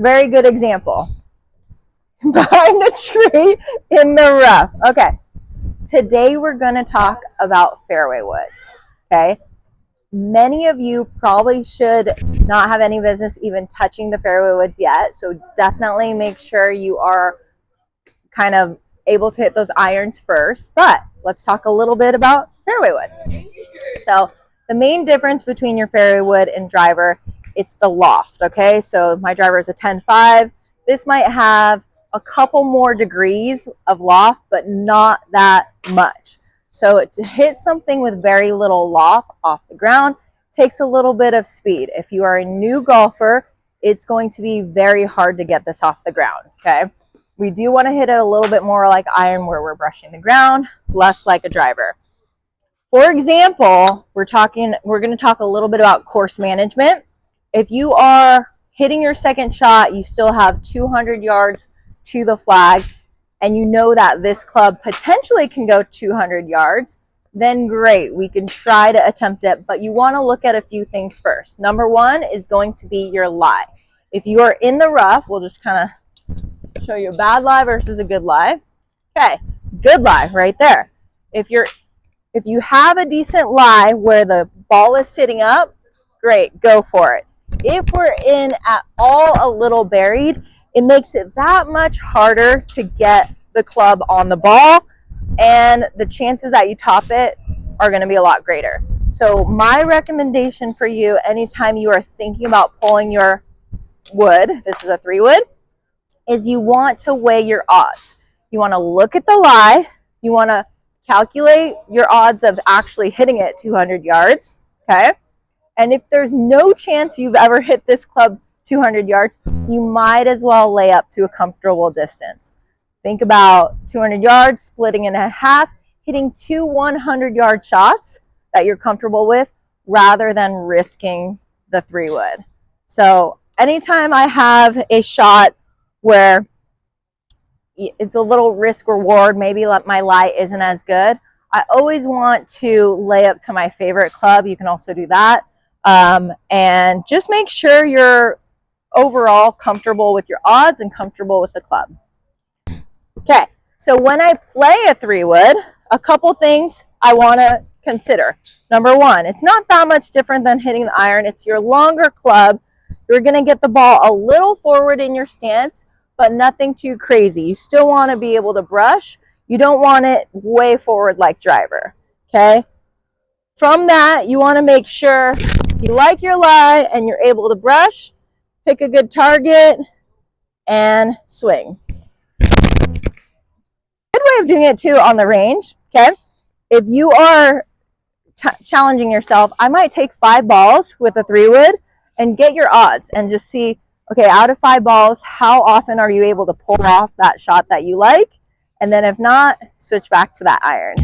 very good example. Behind a tree in the rough. Okay, today we're going to talk about fairway woods. Okay, many of you probably should not have any business even touching the fairway woods yet, so definitely make sure you are kind of able to hit those irons first. But let's talk a little bit about fairway wood. So the main difference between your fairway wood and driver, it's the loft. Okay, so my driver is a 10.5. This might have a couple more degrees of loft, but not that much. So to hit something with very little loft off the ground takes a little bit of speed. If you are a new golfer, it's going to be very hard to get this off the ground. Okay, we do want to hit it a little bit more like iron, where we're brushing the ground, less like a driver. For example, we're going to talk a little bit about course management. If you are hitting your second shot, you still have 200 yards to the flag, and you know that this club potentially can go 200 yards, then great, we can try to attempt it, but you want to look at a few things first. Number one is going to be your lie. If you are in the rough, we'll just kind of show you a bad lie versus a good lie. Okay, good lie right there. If you have a decent lie where the ball is sitting up, great, go for it. If we're in at all a little buried, it makes it that much harder to get the club on the ball, and the chances that you top it are going to be a lot greater. So my recommendation for you, anytime you are thinking about pulling your wood, this is a 3-wood, is you want to weigh your odds. You want to look at the lie. You want to calculate your odds of actually hitting it 200 yards, okay? And if there's no chance you've ever hit this club 200 yards, you might as well lay up to a comfortable distance. Think about 200 yards, splitting in half, hitting 2 100-yard shots that you're comfortable with, rather than risking the 3-wood. So anytime I have a shot where it's a little risk reward, maybe my lie isn't as good, I always want to lay up to my favorite club. You can also do that. And just make sure you're overall comfortable with your odds and comfortable with the club. Okay, so when I play a 3-wood, a couple things I want to consider. Number one, it's not that much different than hitting the iron. It's your longer club. You're going to get the ball a little forward in your stance, but nothing too crazy. You still want to be able to brush. You don't want it way forward like driver, okay? From that, you want to make sure you like your lie and you're able to brush, pick a good target, and swing. Good way of doing it too on the range, okay? If you are challenging yourself, I might take 5 balls with a 3-wood and get your odds and just see, okay, out of 5 balls, how often are you able to pull off that shot that you like? And then if not, switch back to that iron.